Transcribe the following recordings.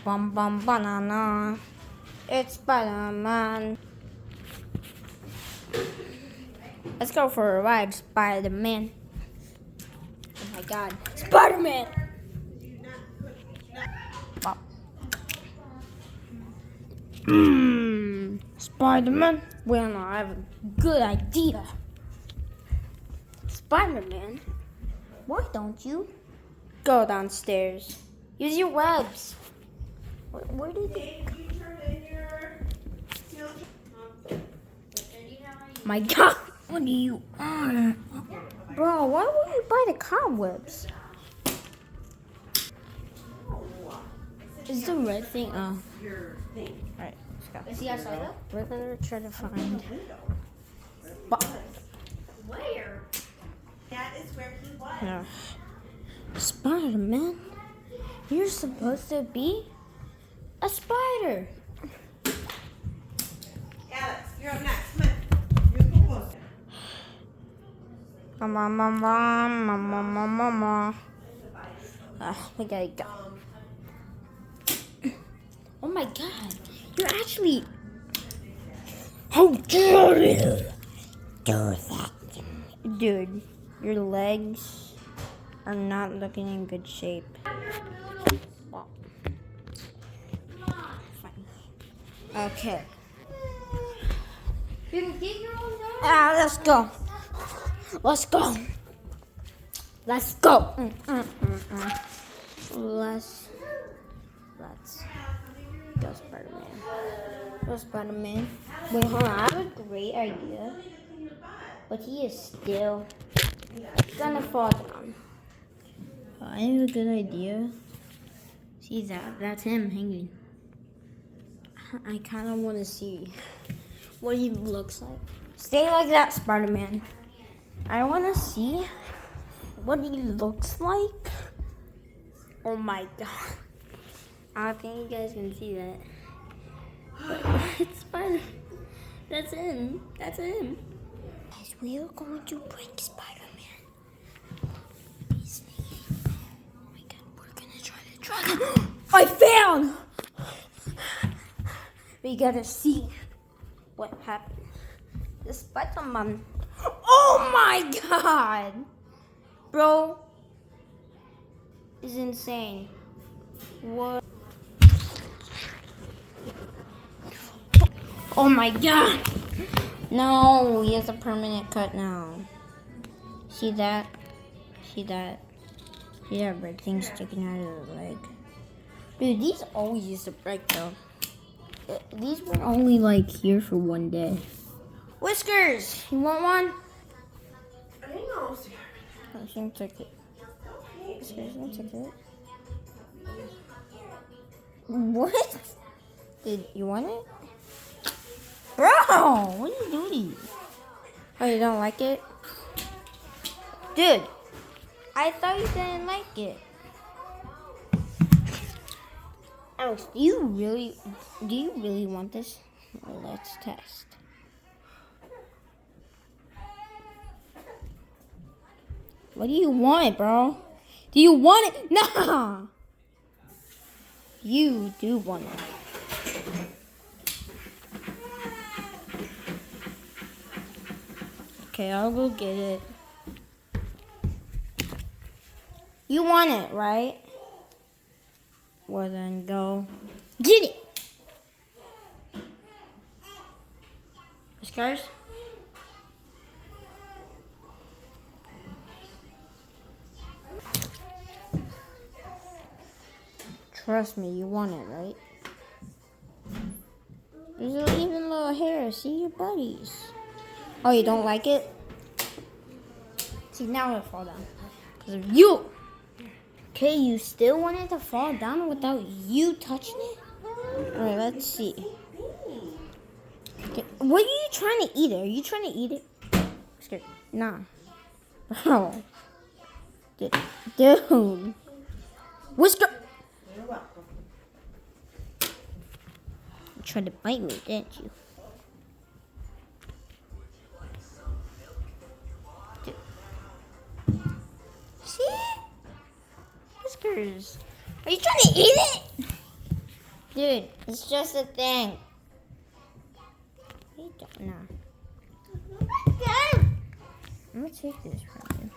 Bum bum banana. It's Spider-Man. Let's go for a ride, Spider-Man. Oh my god. Spider-Man! Wow. Spider-Man? Well, I have a good idea. Spider-Man, why don't you go downstairs? Use your webs. Where did you? My god, what do you want? Bro, why would you buy the cobwebs? Is the red thing? Oh. Alright, let's go. Is he outside though? We're gonna try to find. Where? That is where he was. Yeah. Spider-Man, you're supposed to be a spider. Alex, you're up next. Come on. You go closer. Mama. We gotta go. Oh my god, you're actually. How dare you do that? Dude, your legs are not looking in good shape. Well, fine. Okay. Let's go. Let's go. Let's go. Let's go, Spider-Man. Go, Spider-Man. Wait, hold on. I have a great idea. But he is still gonna fall down. I have a good idea. See that? That's him hanging. I kind of want to see what he looks like. Stay like that, Spider-Man. I want to see what he looks like. Oh my god. I think you guys can see that. But it's Spider. That's him. That's him. Guys, we are going to bring Spider-Man. He's sneaking. Oh my god, we're gonna try to drag him. I found! We gotta see what happened. The Spider-Man. Oh my god! Bro is insane. What? Oh my god! No, he has a permanent cut now. See that? See that? See that red thing sticking out of the leg? Dude, these always used to break though. These were only like here for one day. Whiskers! You want one? Hang on. I should take it. Whiskers, I'll take it. What? Did you want it? Bro, what are you doing? Oh, you don't like it? Dude, I thought you didn't like it. Alex, do you really want this? Well, let's test. What do you want, bro? Do you want it? Nah! You do want it. Okay, I'll go get it. You want it, right? Well, then go get it. Whiskers? Trust me, you want it, right? There's even little hair. See your buddies. Oh, you don't like it? See, now it'll fall down. Because of you. Okay, you still want it to fall down without you touching it? Alright, let's see. Okay, what are you trying to eat it? Are you trying to eat it? Scared. Nah. Bro. Dude. Whisker. You're welcome. You tried to bite me, didn't you? See? Whiskers. Are you trying to eat it? Dude, it's just a thing. You don't know. I'm gonna take this from you.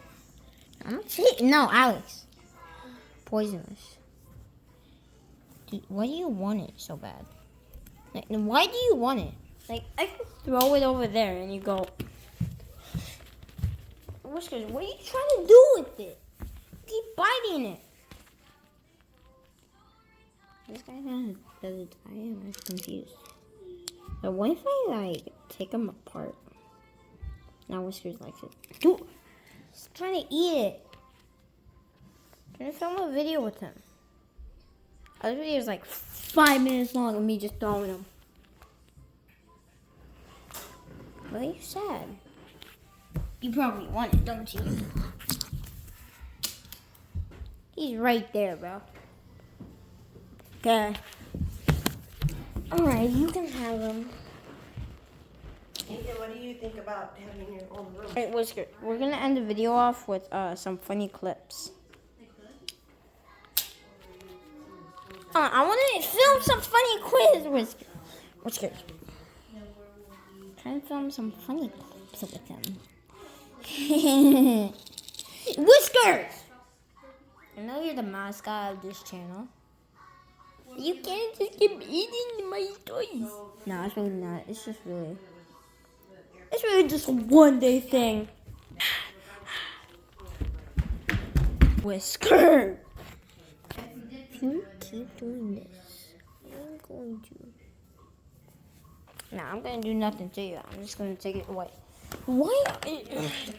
I'm gonna take. No, Alex. Poisonous. Dude, why do you want it so bad? Like, why do you want it? Like, I could throw it over there and you go. Whiskers, what are you trying to do with it? Keep biting it. This guy does it. I am confused. But what if I like take them apart? Now Whiskers likes it. Dude, he's trying to eat it. I'm gonna film a video with him. Other video is like 5 minutes long of me just throwing them. Why are you sad? You probably want it, don't you? He's right there, bro. Okay. Alright, you can have him. Ethan, what do you think about having your own room? Alright, Whisker, we're gonna end the video off with some funny clips. I want to film some funny quiz, Whiskers. Try to film some funny clips with him. Whiskers! I know you're the mascot of this channel. You can't just keep eating my toys. No, it's really not. It's really just a one-day thing. Whisker! If you keep doing this, I'm going to. No, I'm going to do nothing to you. I'm just going to take it away. Why?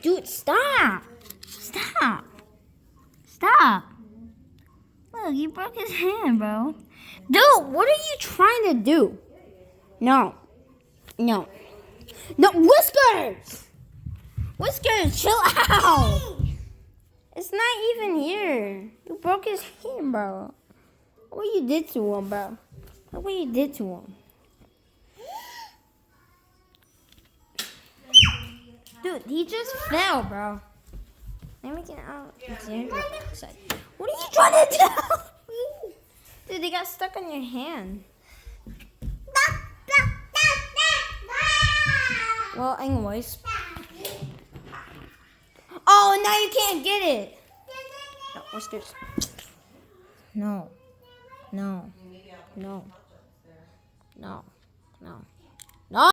Dude, stop! Stop! Stop! Look, you broke his hand, bro. Dude, what are you trying to do? No. No. No, Whiskers! Whiskers, chill out! It's not even here. You broke his hand, bro. Look what you did to him, bro. Look what you did to him. Dude, he just fell, bro. Let me get out. What are you trying to do? Dude, they got stuck on your hand. Well, anyways. Oh, now you can't get it. No, Whiskers. No. No. No. No. No.